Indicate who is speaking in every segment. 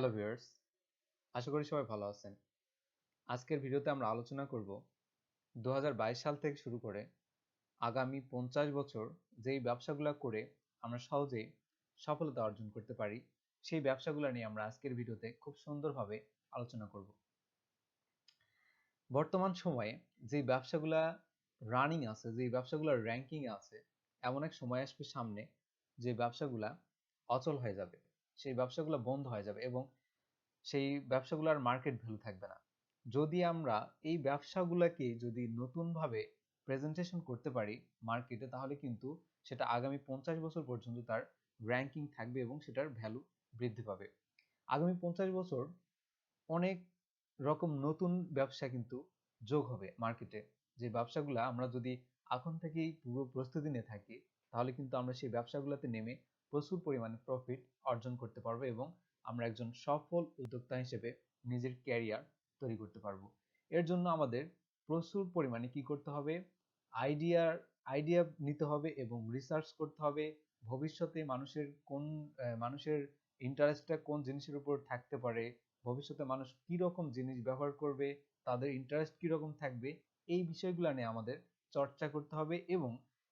Speaker 1: Hello viewers, আশা করি সবাই ভালো আছেন। আজকের ভিডিওতে আমরা আলোচনা করব 2022 সাল থেকে শুরু করে আগামী 50 বছর যেই ব্যবসাগুলো করে আমরা সহজেই সফলতা অর্জন করতে পারি, সেই ব্যবসাগুলো নিয়ে আমরা আজকের ভিডিওতে খুব সুন্দরভাবে আলোচনা করব। বর্তমান সময়ে যে ব্যবসাগুলা রানিং আছে, যে ব্যবসাগুলোর র্যাঙ্কিং আছে, এমন এক সময় আসবে সামনে যে ব্যবসাগুলা অচল হয়ে যাবে, সেই ব্যবসাগুলো বন্ধ হয়ে যাবে এবং সেই ব্যবসাগুলোর মার্কেট ভ্যালু থাকবে না। যদি আমরা এই ব্যবসাগুলোকে যদি নতুনভাবে প্রেজেন্টেশন করতে পারি মার্কেটে, তাহলে কিন্তু সেটা আগামী 50 বছর পর্যন্ত তার র্যাঙ্কিং থাকবে এবং সেটার ভ্যালু বৃদ্ধি পাবে। আগামী 50 বছর অনেক রকম নতুন ব্যবসা কিন্তু যোগ হবে মার্কেটে। যে ব্যবসাগুলো আমরা যদি এখন থেকেই পুরো প্রস্তুতি নিয়ে থাকি, তাহলে কিন্তু আমরা সেই ব্যবসাগুলোতে নেমে প্রচুর পরিমাণে প্রফিট অর্জন করতে পারবো এবং আমরা একজন সফল উদ্যোক্তা হিসেবে নিজের ক্যারিয়ার তৈরি করতে পারবো। এর জন্য আমাদের প্রচুর পরিমাণে কি করতে হবে? আইডিয়া নিতে হবে এবং রিসার্চ করতে হবে। ভবিষ্যতে মানুষের ইন্টারেস্টটা কোন জিনিসের উপর থাকতে পারে, ভবিষ্যতে মানুষ কি রকম জিনিস ব্যবহার করবে, তাদের ইন্টারেস্ট কি রকম থাকবে, এই বিষয়গুলো নিয়ে আমাদের চর্চা করতে হবে এবং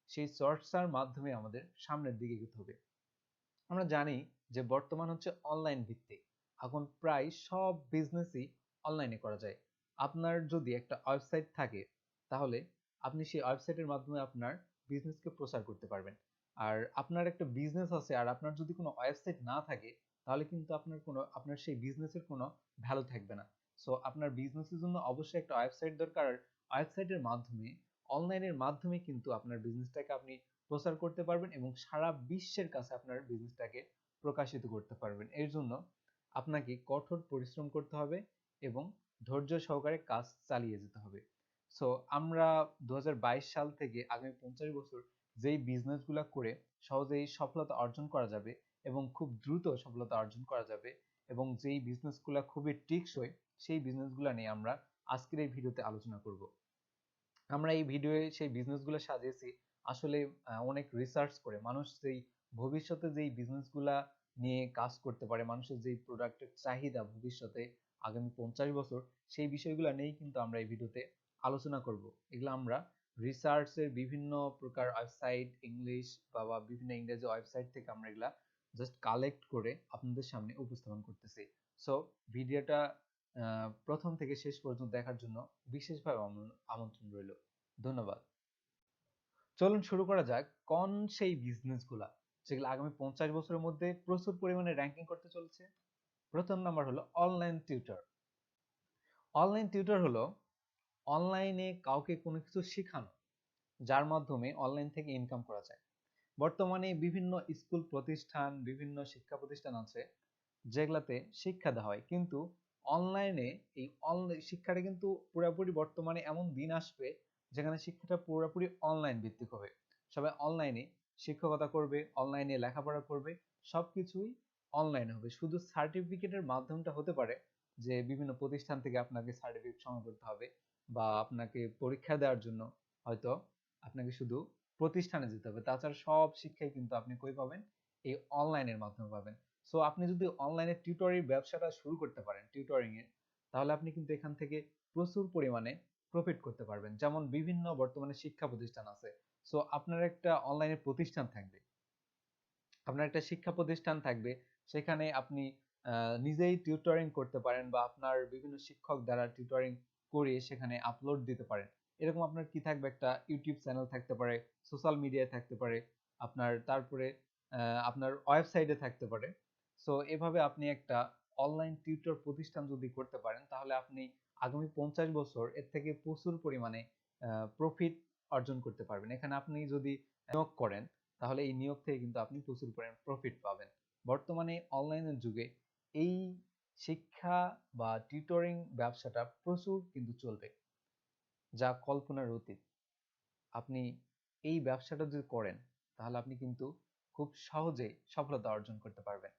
Speaker 1: সেই চর্চার মাধ্যমে আমাদের সামনের দিকে এগোতে হবে। আমরা জানি যে বর্তমান হচ্ছে অনলাইন ভিত্তিক। এখন প্রায় সব বিজনেসই অনলাইনে করা যায়। আপনার যদি একটা ওয়েবসাইট থাকে, তাহলে আপনি সেই ওয়েবসাইটের মাধ্যমে আপনার বিজনেসকে প্রচার করতে পারবেন। আর আপনার একটা বিজনেস আছে আর আপনার যদি কোনো ওয়েবসাইট না থাকে, তাহলে কিন্তু আপনার সেই বিজনেসের কোনো ভ্যালু থাকবে না। সো আপনার বিজনেসের জন্য অবশ্যই একটা ওয়েবসাইট দরকার। আর ওয়েবসাইটের মাধ্যমে, অনলাইনের মাধ্যমে কিন্তু আপনার বিজনেসটাকে আপনি প্রচার করতে পারবেন এবং সারা বিশ্বের কাছে আপনার বিজনেসটাকে প্রকাশিত করতে পারবেন। এর জন্য আপনাকে কঠোর পরিশ্রম করতে হবে এবং ধৈর্য সহকারে কাজ চালিয়ে যেতে হবে। সো আমরা 2022 সাল থেকে আগামী 50 বছর যেই বিজনেসগুলো করে সহজেই সফলতা অর্জন করা যাবে এবং খুব দ্রুত সফলতা অর্জন করা যাবে এবং যেই বিজনেসগুলো খুবই টেকসই, সেই বিজনেসগুলো নিয়ে আমরা আজকের এই ভিডিওতে আলোচনা করব। আমরা এই ভিডিওয়ে সেই বিজনেসগুলো সাজিয়েছি আসলে অনেক রিসার্চ করে। মানুষ ভবিষ্যতে যেই বিজনেসগুলা নিয়ে কাজ করতে পারে, মানুষের যেই প্রোডাক্টের চাহিদা ভবিষ্যতে আগামী 50 বছর, সেই বিষয়গুলো নিয়েই কিন্তু আমরা এই ভিডিওতে আলোচনা করব। এগুলো আমরা রিসার্চের বিভিন্ন প্রকার ওয়েবসাইট, ইংলিশ বা বিভিন্ন ইংরেজি ওয়েবসাইট থেকে আমরা এগুলা জাস্ট কালেক্ট করে আপনাদের সামনে উপস্থাপন করতেছি। সো ভিডিওটা প্রথম থেকে শেষ পর্যন্ত দেখার জন্য বিশেষভাবে আমন্ত্রণ রইল। ধন্যবাদ। চলুন শুরু করা যাক কোন সেই বিজনেসগুলা যেগুলো আগামী 50 বছরের মধ্যে প্রচুর পরিমাণে র্যাঙ্কিং করতে চলেছে। প্রথম নাম্বার হলো অনলাইন টিউটর। অনলাইন টিউটর হলো অনলাইনে কাউকে কোনো কিছু শেখানো, যার মাধ্যমে অনলাইন থেকে ইনকাম করা যায়। বর্তমানে বিভিন্ন স্কুল প্রতিষ্ঠান, বিভিন্ন শিক্ষা প্রতিষ্ঠান আছে যেগুলাতে শিক্ষা দেওয়া হয়, কিন্তু অনলাইনে এই অনলাইন শিক্ষাটা কিন্তু পুরোপুরি বর্তমানে এমন দিন আসবে যেখানে শিক্ষাটা পুরোপুরি অনলাইন ভিত্তিক হবে। সবাই অনলাইনে শিক্ষকতা করবে, অনলাইনে লেখাপড়া করবে, সবকিছুই অনলাইনে হবে। শুধু সার্টিফিকেটের মাধ্যমটা হতে পারে যে বিভিন্ন প্রতিষ্ঠান থেকে আপনাকে সার্টিফিকেট সংগ্রহ করতে হবে বা আপনাকে পরীক্ষা দেওয়ার জন্য হয়তো আপনাকে শুধু প্রতিষ্ঠানে যেতে হবে। তাছাড়া সব শিক্ষাই কিন্তু আপনি কই পাবেন? এই অনলাইনের মাধ্যমে পাবেন। সো আপনি যদি অনলাইনে টিউটরিং ব্যবসাটা শুরু করতে পারেন, টিউটরিং এর, তাহলে আপনি কিন্তু এখান থেকে প্রচুর পরিমাণে প্রফিট করতে পারবেন। যেমন বিভিন্ন বর্তমানে শিক্ষা প্রতিষ্ঠান আছে। সো আপনার একটা অনলাইনে প্রতিষ্ঠান থাকবে, আপনার একটা শিক্ষা প্রতিষ্ঠান থাকবে, সেখানে আপনি নিজেই টিউটরিং করতে পারেন বা আপনার বিভিন্ন শিক্ষক দ্বারা টিউটরিং করিয়ে সেখানে আপলোড দিতে পারেন। এরকম আপনার কি থাকবে? একটা ইউটিউব চ্যানেল থাকতে পারে, সোশ্যাল মিডিয়ায় থাকতে পারে, তারপরে আপনার ওয়েবসাইটে থাকতে পারে। সো এভাবে আপনি একটা অনলাইন টিউটর প্রতিষ্ঠান যদি করতে পারেন, তাহলে আপনি আগামী 50 বছর এর থেকে প্রচুর পরিমাণে প্রফিট অর্জন করতে পারবেন। এখানে আপনি যদি নিয়োগ করেন, তাহলে এই নিয়োগ থেকে কিন্তু আপনি প্রচুর পরিমাণে প্রফিট পাবেন। বর্তমানে অনলাইনের যুগে এই শিক্ষা বা টিউটরিং ব্যবসাটা প্রচুর কিন্তু চলবে, যা কল্পনার অতীত। আপনি এই ব্যবসাটা যদি করেন, তাহলে আপনি কিন্তু খুব সহজেই সফলতা অর্জন করতে পারবেন।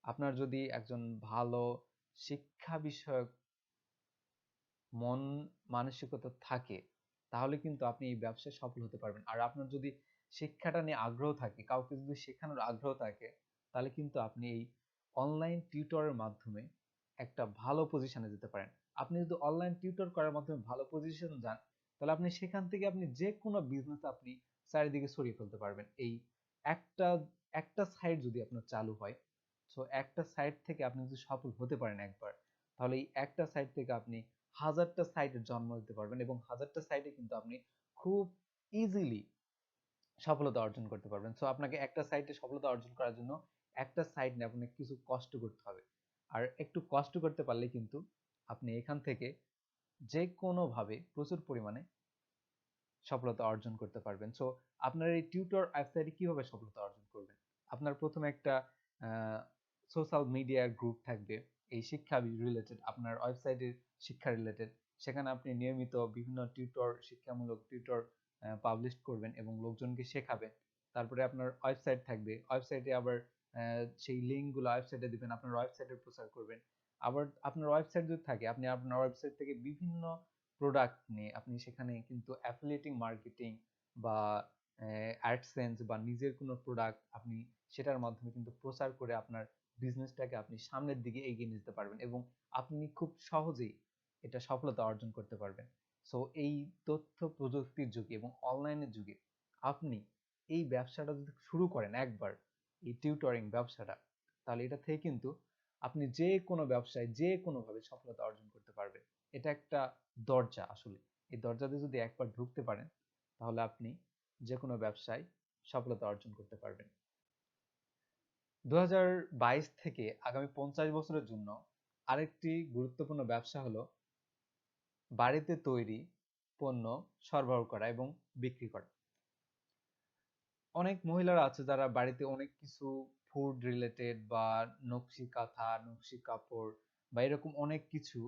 Speaker 1: আপনার যদি একজন ভালো শিক্ষা বিষয়ক মন মানসিকতা থাকে, তাহলে কিন্তু আপনি এই ব্যবসায় সফল হতে পারবেন। আর আপনার যদি শিক্ষাটা নিয়ে আগ্রহ থাকে, কাউকে যদি শেখানোর আগ্রহ থাকে, তাহলে কিন্তু আপনি এই অনলাইন টিউটরের মাধ্যমে একটা ভালো পজিশনে যেতে পারেন। আপনি যদি অনলাইন টিউটর করার মাধ্যমে ভালো পজিশন যান, তাহলে আপনি সেখান থেকে আপনি যে কোনো বিজনেস আপনি চারিদিকে ছড়িয়ে ফেলতে পারবেন। এই একটা একটা সাইট যদি আপনার চালু হয়, সো একটা সাইট থেকে আপনি যদি সফল হতে পারেন একবার, তাহলে এই একটা সাইট থেকে আপনি হাজারটা সাইটের জন্ম দিতে পারবেন, এবং হাজারটা সাইটে কিন্তু আপনি খুব ইজিলি সফলতা অর্জন করতে পারবেন। সো আপনাকে একটা সাইটে সফলতা অর্জন করার জন্য একটা সাইট নিয়ে আপনাকে কিছু কষ্ট করতে হবে। আর একটু কষ্ট করতে পারলে কিন্তু আপনি এখান থেকে যে কোনো ভাবে প্রচুর পরিমাণে সফলতা অর্জন করতে পারবেন। সো আপনার এই টিউটর ওয়েবসাইটে কিভাবে সফলতা অর্জন করবেন? আপনার প্রথমে একটা সোশ্যাল মিডিয়া গ্রুপ থাকবে এই শিক্ষা রিলেটেড, আপনার ওয়েবসাইটের শিক্ষা রিলেটেড। সেখানে আপনি নিয়মিত বিভিন্ন টিউটর, শিক্ষামূলক টিউটর পাবলিশ করবেন এবং লোকজনকে শেখাবেন। তারপরে আপনার ওয়েবসাইট থাকবে, ওয়েবসাইটে আবার সেই লিঙ্কগুলো ওয়েবসাইটে দিবেন, আপনার ওয়েবসাইটের প্রচার করবেন। আবার আপনার ওয়েবসাইট যদি থাকে, আপনি আপনার ওয়েবসাইট থেকে বিভিন্ন প্রোডাক্ট নিয়ে আপনি সেখানে কিন্তু অ্যাফিলিয়েটিং মার্কেটিং বা অ্যাডসেন্স বা নিজের কোনো প্রোডাক্ট আপনি সেটার মাধ্যমে কিন্তু প্রচার করে আপনার বিজনেসটাকে আপনি সামনের দিকে এগিয়ে নিয়ে যেতে পারবেন, এবং আপনি খুব সহজেই এটা সফলতা অর্জন করতে পারবেন। সো এই তথ্য প্রযুক্তির যুগে এবং অনলাইনের যুগে আপনি এই ব্যবসাটা যদি শুরু করেন একবার, এই টিউটরিং ব্যবসাটা, তাহলে এটা থেকে কিন্তু আপনি যে কোনো ব্যবসায় যে কোনোভাবে সফলতা অর্জন করতে পারবেন। এটা একটা দরজা আসলে। এই দরজাতে যদি একবার ঢুকতে পারেন, তাহলে আপনি যে কোনো ব্যবসায় সফলতা অর্জন করতে পারবেন। 2022 থেকে আগামী 50 বছরের জন্য আরেকটি গুরুত্বপূর্ণ ব্যবসা হলো বাড়িতে তৈরি পণ্য সরবরাহ করা এবং বিক্রি করা। অনেক মহিলারা আছে যারা বাড়িতে অনেক কিছু ফুড রিলেটেড বা নকশি কাঁথা, নকশি কাপড় বা এরকম অনেক কিছু,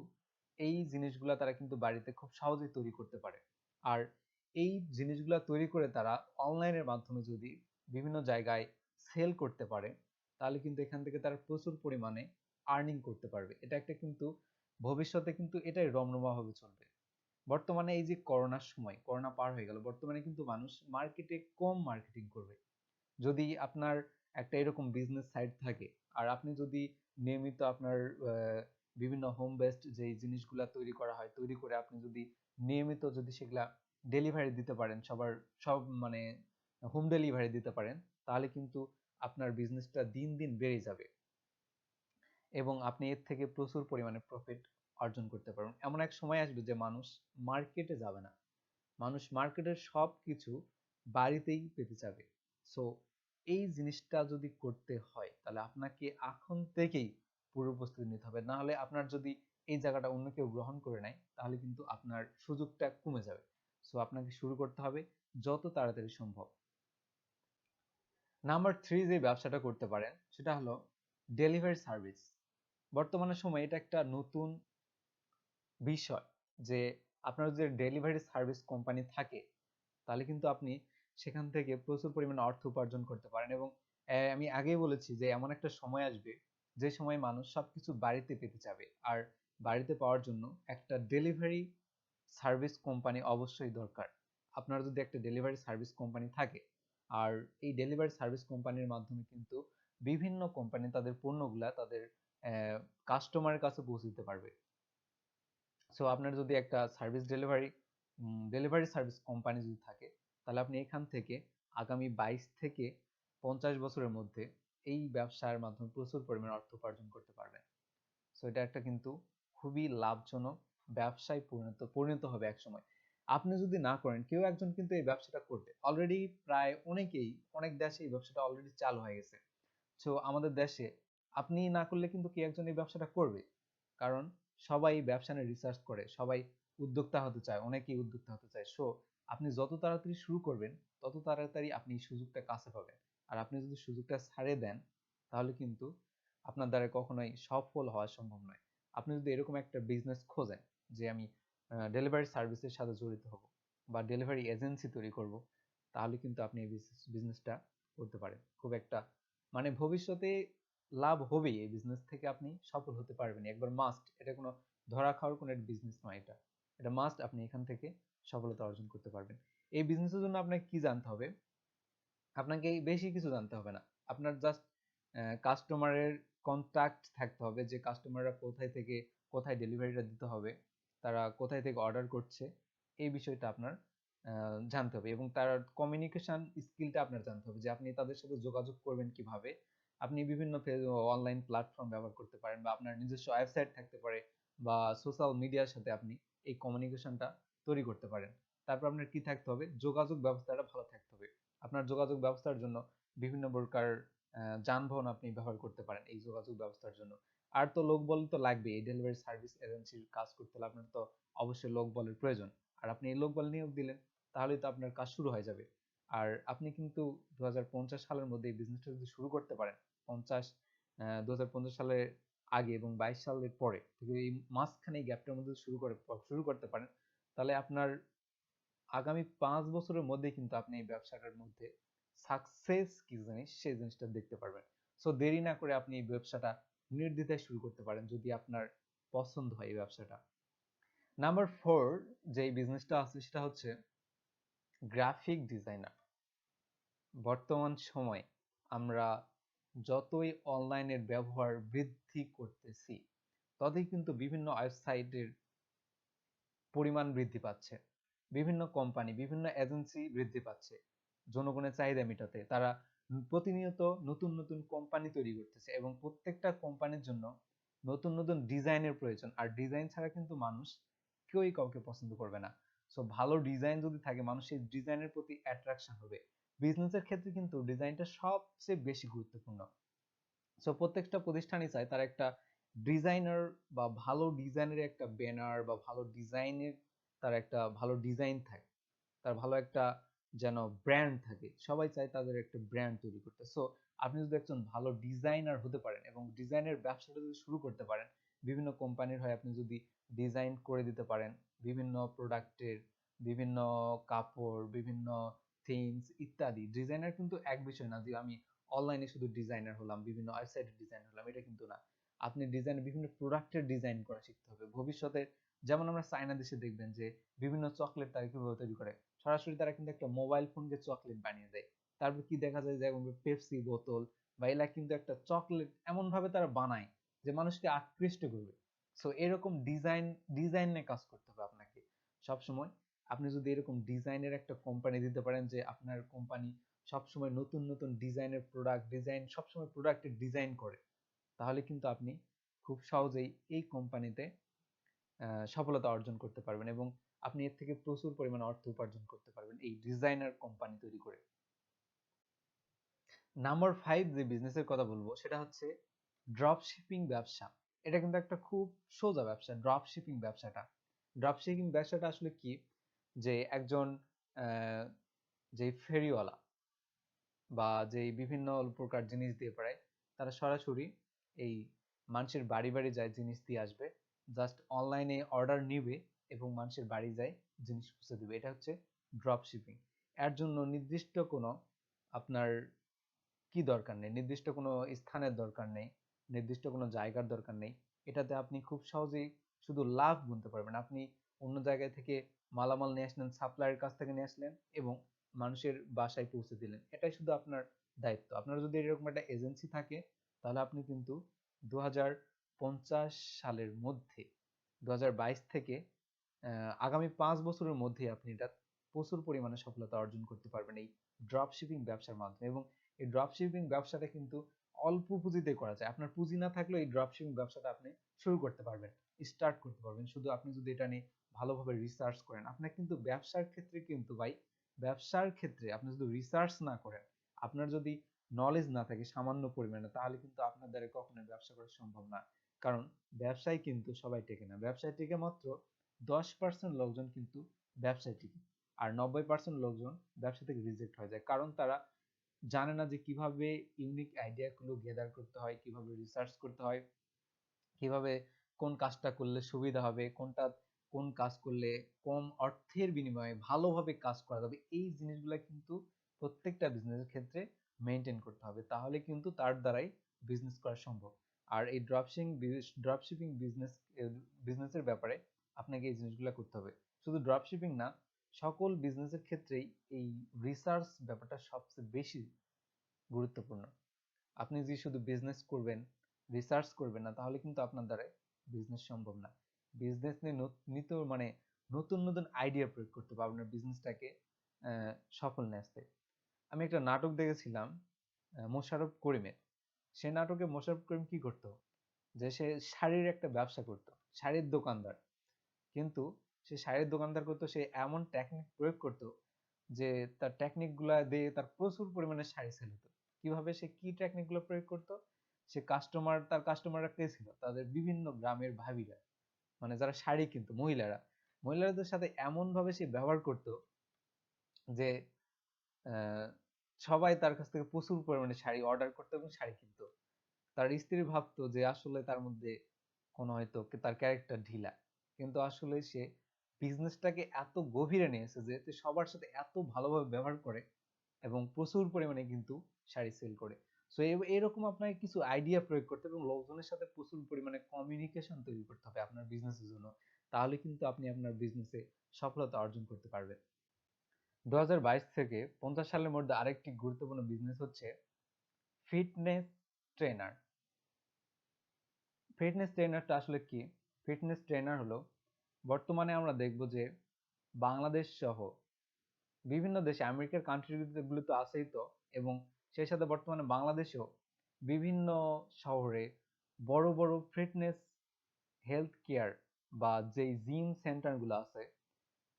Speaker 1: এই জিনিসগুলা তারা কিন্তু বাড়িতে খুব সহজেই তৈরি করতে পারে। আর এই জিনিসগুলা তৈরি করে তারা অনলাইনের মাধ্যমে যদি বিভিন্ন জায়গায় সেল করতে পারে, তাহলে কিন্তু এখান থেকে তারা প্রচুর পরিমাণে আর্নিং করতে পারবে। এটা একটা কিন্তু ভবিষ্যতে কিন্তু এটাই রমরমা ভাবে চলবে। বর্তমানে এই যে করোনার সময়, করোনা পার হয়ে গেল, বর্তমানে কিন্তু মানুষ মার্কেটে কম মার্কেটিং করবে। যদি আপনার একটা এরকম বিজনেস সাইট থাকে, আর আপনি যদি নিয়মিত আপনার বিভিন্ন হোম বেসড যে জিনিসগুলা তৈরি করা হয়, তৈরি করে আপনি যদি নিয়মিত যদি সেগুলা ডেলিভারি দিতে পারেন, সব মানে হোম ডেলিভারি দিতে পারেন, তাহলে কিন্তু আপনার বিজনেসটা দিন দিন বেড়ে যাবে এবং আপনি এর থেকে প্রচুর পরিমাণে প্রফিট অর্জন করতে পারবেন। এমন এক সময় আসবে যে মানুষ মার্কেটে যাবে না, মানুষ মার্কেটের সব কিছু বাড়িতেই পেতে যাবে। সো এই জিনিসটা যদি করতে হয়, তাহলে আপনাকে এখন থেকেই পূর্ব প্রস্তুতি নিতে হবে। না হলে আপনার যদি এই জায়গাটা অন্য কেউ গ্রহণ করে নেয়, তাহলে কিন্তু আপনার সুযোগটা কমে যাবে। সো আপনাকে শুরু করতে হবে যত তাড়াতাড়ি সম্ভব। নাম্বার 3 যে ব্যবসাটা করতে পারেন সেটা হলো ডেলিভারি সার্ভিস। বর্তমানে সময় এটা একটা নতুন বিষয় যে আপনার যদি ডেলিভারি সার্ভিস কোম্পানি থাকে, তাহলে কিন্তু আপনি সেখান থেকে প্রচুর পরিমাণে অর্থ উপার্জন করতে পারেন। এবং আমি আগেই বলেছি যে এমন একটা সময় আসবে যে সময় মানুষ সবকিছু বাড়িতে পেতে চাবে, আর বাড়িতে পাওয়ার জন্য একটা ডেলিভারি সার্ভিস কোম্পানি অবশ্যই দরকার। আপনার যদি একটা ডেলিভারি সার্ভিস কোম্পানি থাকে, আর এই ডেলিভারি সার্ভিস কোম্পানির মাধ্যমে কিন্তু বিভিন্ন কোম্পানি তাদের পণ্যগুলা তাদের কাস্টমারের কাছে পৌঁছে দিতে পারবে। সো আপনার যদি একটা ডেলিভারি সার্ভিস কোম্পানি যদি থাকে, তাহলে আপনি এখান থেকে আগামী 22 থেকে 50 বছরের মধ্যে এই ব্যবসার মাধ্যমে প্রচুর পরিমাণে অর্থ উপার্জন করতে পারবেন। সো এটা একটা কিন্তু খুবই লাভজনক ব্যবসায় পরিণত হবে একসময়। আপনি যদি না করেন, কেউ একজন কিন্তু এই ব্যবসাটা করবে। অলরেডি প্রায় অনেক দেশে এই ব্যবসাটা অলরেডি চালু হয়ে গেছে। সো আমাদের দেশে আপনি না করলে কিন্তু কেউ একজন এই ব্যবসাটা করবে। কারণ সবাই ব্যবসা নিয়ে রিসার্চ করে, সবাই উদ্যোক্তা হতে চায়, অনেকেই উদ্যোক্তা হতে চায়। সো আপনি যত তাড়াতাড়ি শুরু করবেন, তত তাড়াতাড়ি আপনি সুযোগটা কাছে পাবেন। আর আপনি যদি সুযোগটা ছাড়িয়ে দেন, তাহলে কিন্তু আপনার দ্বারা কখনোই সফল হওয়া সম্ভব নয়। আপনি যদি এরকম একটা বিজনেস খোঁজেন যে আমি ডেলিভারি সার্ভিসের সাথে জড়িত হব বা ডেলিভারি এজেন্সি তৈরি করব, তাহলে কিন্তু আপনি এই বিজনেসটা করতে পারেন। খুব একটা মানে ভবিষ্যতে লাভ হবেই, এই বিজনেস থেকে আপনি সফল হতে পারবেন একবার মাস্ট। এটা কোনো ধরা খাওয়ার কোনো বিজনেস নয়, এটা এটা মাস্ট। আপনি এখান থেকে সফলতা অর্জন করতে পারবেন। এই বিজনেসের জন্য আপনাকে কি জানতে হবে? আপনাকে বেশি কিছু জানতে হবে না। আপনার জাস্ট কাস্টমারের কন্টাক্ট থাকতে হবে, যে কাস্টমাররা কোথায় থেকে কোথায় ডেলিভারিটা দিতে হবে, তারা কোথায় থেকে অর্ডার করছে, এই বিষয়টা আপনার জানতে হবে। এবং তার কমিউনিকেশন স্কিলটা আপনার জানতে হবে, যে আপনি তাদের সাথে যোগাযোগ করবেন কিভাবে। আপনি বিভিন্ন অনলাইন প্ল্যাটফর্ম ব্যবহার করতে পারেন, বা আপনার নিজস্ব ওয়েবসাইট থাকতে পারে, বা সোশ্যাল মিডিয়ার সাথে আপনি এই কমিউনিকেশনটা তৈরি করতে পারেন। তারপর আপনার কি থাকতে হবে, যোগাযোগ ব্যবস্থাটা ভালো থাকতে হবে। আপনার যোগাযোগ ব্যবস্থার জন্য বিভিন্ন প্রকার যানবাহন আপনি ব্যবহার করতে পারেন এই যোগাযোগ ব্যবস্থার জন্য। আর তো লোকবল তো লাগবে, এই ডেলিভারি সার্ভিস এজেন্সির কাজ করতে হলে আপনার তো অবশ্যই লোকবলের প্রয়োজন। আর আপনি এই লোকবল নিয়োগ দিলেন, তাহলেই তো আপনার কাজ শুরু হয়ে যাবে। আর আপনি কিন্তু 2050 সালের মধ্যে এই বিজনেসটা যদি শুরু করতে পারেন, 2050 সালের আগে এবং 22 সালের পরে, যদি এই মাঝখানে এই গ্যাপটার মধ্যে শুরু করতে পারেন, তাহলে আপনার আগামী 5 বছরের মধ্যে কিন্তু আপনি এই ব্যবসাটার মধ্যে সাকসেস কি জিনিস সেই জিনিসটা দেখতে পারবেন। সো দেরি না করে আপনি এই ব্যবসাটা নির্দ্বিধায় শুরু করতে পারেন, যদি আপনার পছন্দ হয় এই ব্যবসাটা। নাম্বার 4 যে বিজনেসটা আছে সেটা হচ্ছে গ্রাফিক ডিজাইনার। বর্তমান সময়ে আমরা যতই অনলাইনের ব্যবহার বৃদ্ধি করতেছি, ততই কিন্তু বিভিন্ন ওয়েবসাইটের পরিমাণ বৃদ্ধি পাচ্ছে, বিভিন্ন কোম্পানি বিভিন্ন এজেন্সি বৃদ্ধি পাচ্ছে জনগণের চাহিদা মেটাতে। তারা প্রতিনিয়ত নতুন নতুন কোম্পানি তৈরি করতেছে, এবং প্রত্যেকটা কোম্পানির জন্য নতুন নতুন ডিজাইনের প্রয়োজন। আর ডিজাইন ছাড়া কিন্তু মানুষ কেউই কাউকে পছন্দ করবে না। সো ভালো ডিজাইন যদি থাকে, মানুষ সেই ডিজাইনের প্রতি অ্যাট্রাকশন হবে। বিজনেসের ক্ষেত্রে কিন্তু ডিজাইনটা সবচেয়ে বেশি গুরুত্বপূর্ণ। সো প্রত্যেকটা প্রতিষ্ঠানই চায় তার একটা ডিজাইনার বা ভালো ডিজাইনের একটা ব্যানার, বা ভালো ডিজাইনের তার একটা ভালো ডিজাইন থাকে, তার ভালো একটা যেন ব্র্যান্ড থাকে। সবাই চায় তাদের একটা ব্র্যান্ড তৈরি করতে। সো আপনি যদি একজন ভালো ডিজাইনার হতে পারেন এবং ডিজাইনের ব্যবসাটা যদি শুরু করতে পারেন, বিভিন্ন কোম্পানির হয়ে আপনি যদি ডিজাইন করে দিতে পারেন, বিভিন্ন প্রোডাক্টের, বিভিন্ন কাপড়, বিভিন্ন থিমস ইত্যাদি। ডিজাইনার কিন্তু এক বিষয় না যে আমি অনলাইনে শুধু ডিজাইনার হলাম, বিভিন্ন ওয়েবসাইটে ডিজাইনার হলাম, এটা কিন্তু না। আপনি ডিজাইন, বিভিন্ন প্রোডাক্টের ডিজাইন করা শিখতে হবে ভবিষ্যতে। যেমন আমরা চায়না দেশে দেখবেন যে বিভিন্ন চকলেট তারা কিভাবে তৈরি করে, সরাসরি তারা কিন্তু একটা মোবাইল ফোনকে চকলেট বানিয়ে দেয়। তারপর কি দেখা যায় যে পেপসি বোতল বা এলা কিন্তু একটা চকলেট এমন ভাবে তারা বানায় যে মানুষকে আকৃষ্ট করবে। সো এরকম ডিজাইনে কাজ করতে হবে আপনাকে সবসময়। আপনি যদি এরকম ডিজাইনের একটা কোম্পানি দিতে পারেন, যে আপনার কোম্পানি সবসময় নতুন নতুন ডিজাইনের সবসময় প্রোডাক্টের ডিজাইন করে, তাহলে কিন্তু আপনি খুব সহজেই এই কোম্পানিতে সফলতা অর্জন করতে পারবেন, এবং আপনি এর থেকে প্রচুর পরিমাণে অর্থ উপার্জন করতে পারবেন এই ডিজাইনার কোম্পানি তৈরি করে। নাম্বার 5 যে বিজনেসের কথা বলবো সেটা হচ্ছে ড্রপ শিপিং ব্যবসা। এটা কিন্তু একটা খুব সোজা ব্যবসা, ড্রপ শিপিং ব্যবসাটা। ড্রপ শিপিং ব্যবসাটা আসলে কি, যে একজন যে ফেরিওয়ালা বা যে বিভিন্ন প্রকার জিনিস দিয়ে বেড়ায়, তারা সরাসরি এই মানুষের বাড়ি বাড়ি যায় জিনিস দিয়ে আসবে, জাস্ট অনলাইনে অর্ডার নিবে এবং মানুষের বাড়ি যায় জিনিস পৌঁছে দিবে। এটা হচ্ছে ড্রপ শিপিং। এর জন্য নির্দিষ্ট কোনো আপনার কি দরকার নেই, নির্দিষ্ট কোনো স্থানের দরকার নেই, নির্দিষ্ট কোনো জায়গার দরকার নেই। এটাতে আপনি খুব সহজেই শুধু লাভ গুনতে পারবেন। আপনি অন্য জায়গা থেকে মালামাল নিয়ে আসলেন, সাপ্লায়ারের কাছ থেকে নিয়ে আসলেন এবং মানুষের বাসায় পৌঁছে দিলেন, এটাই শুধু আপনার দায়িত্ব। আপনার যদি এরকম একটা এজেন্সি থাকে, তাহলে আপনি কিন্তু 2050 সালের মধ্যে, 2022 থেকে আগামী 5 বছরের মধ্যে আপনি এটা প্রচুর পরিমাণে সফলতা অর্জন করতে পারবেন এই ড্রপ শিপিং ব্যবসার মাধ্যমে। এবং এই ড্রপ শিপিং ব্যবসাটা কিন্তু অল্প পুঁজিতে করা যায়। আপনার পুঁজি না থাকলেও এই ড্রপ শিপিং ব্যবসাটা আপনি শুরু করতে পারবেন, স্টার্ট করতে পারবেন, শুধু আপনি যদি এটা নিয়ে ভালোভাবে রিসার্চ করেন। আপনার কিন্তু ব্যবসার ক্ষেত্রে কিন্তু ভাই, ব্যবসার ক্ষেত্রে আপনি যদি রিসার্চ না করেন, আপনার যদি নলেজ না থাকে সামান্য পরিমাণে, তাহলে কিন্তু আপনার দ্বারা কখনোই ব্যবসা করা সম্ভব না। কারণ ব্যবসায় কিন্তু সবাই টেকে না, ব্যবসায় টেকে মাত্র 10% লোকজন কিন্তু ব্যবসায় টিকে, আর 90% লোকজন ব্যবসা থেকে রিজেক্ট হয়ে যায়, কারণ তারা জানে না যে কিভাবে ইউনিক আইডিয়া গুলো গেদার করতে হয়, কিভাবে রিসার্চ করতে হয়, কিভাবে কোন কাজটা করলে সুবিধা হবে, কোন কাজ করলে কম অর্থের বিনিময়ে ভালোভাবে কাজ করা যাবে। এই জিনিসগুলো কিন্তু প্রত্যেকটা বিজনেসের ক্ষেত্রে মেনটেন করতে হবে, তাহলে কিন্তু তার দ্বারাই বিজনেস করা সম্ভব। আর এই ড্রপশিপিং বিজনেসের ব্যাপারে আপনাকে এই জিনিসগুলো করতে হবে। শুধু ড্রপশিপিং না, সকল বিজনেসের ক্ষেত্রেই এই রিসার্চ ব্যাপারটা সবচেয়ে বেশি গুরুত্বপূর্ণ। আপনি যদি শুধু বিজনেস করবেন, রিসার্চ করবেন না, তাহলে কিন্তু আপনার দ্বারা বিজনেস সম্ভব না। বিজনেস নিয়ে নিত মানে নতুন নতুন আইডিয়া প্রয়োগ করতে হবে আপনার বিজনেসটাকে সফল নিয়ে আসতে। আমি একটা নাটক দেখেছিলাম মোশাররফ করিমের। সেই নাটকে মোশাররফ করিম কি করতো, যে সে শাড়ির একটা ব্যবসা করতো, শাড়ির দোকানদার। কিন্তু সে শাড়ির দোকানদার করতো, সে এমন টেকনিক প্রয়োগ করতো যে তার টেকনিক গুলা দিয়ে তার প্রচুর পরিমাণে শাড়ি সেল হতো। কিভাবে, সে কি টেকনিক গুলো প্রয়োগ করতো, সে তার কাস্টমাররা কে ছিল, তাদের বিভিন্ন গ্রামের ভাবিরা, মানে যারা শাড়ি কিনতো, মহিলাদের সাথে এমন ভাবে সে ব্যবহার করতো যে আহ, সবাই তার কাছ থেকে প্রচুর পরিমাণে শাড়ি অর্ডার করতো এবং শাড়ি কিনতো। তার স্ত্রী ভাবতো যে আসলে তার মধ্যে কোনো হয়তো তার ক্যারেক্টার ঢিলা, কিন্তু আসলে সে বিজনেসটাকে এত গভীরে নিয়েছে যে সে সবার সাথে এত ভালোভাবে ব্যবহার করে এবং প্রচুর পরিমাণে কিন্তু শাড়ি সেল করে। সো এরকম আপনাকে কিছু আইডিয়া প্রয়োগ করতে হবে এবং লোকজনের সাথে প্রচুর পরিমাণে কমিউনিকেশন তৈরি করতে হবে আপনার বিজনেসের জন্য। তাহলে কিন্তু আপনি আপনার বিজনেসে সফলতা অর্জন করতে পারবেন। 2022 থেকে 50 সালের মধ্যে আরেকটি গুরুত্বপূর্ণ বিজনেস হচ্ছে ফিটনেস ট্রেনার। ফিটনেস ট্রেনারটা আসলে কি? ফিটনেস ট্রেনার হলো, বর্তমানে আমরা দেখব যে বাংলাদেশ সহ বিভিন্ন দেশে, আমেরিকার কান্ট্রিগুলো তো আছেই তো, এবং সেই সাথে বর্তমানে বাংলাদেশেও বিভিন্ন শহরে বড় বড় ফিটনেস হেলথ কেয়ার বা যেই জিম সেন্টারগুলো আছে,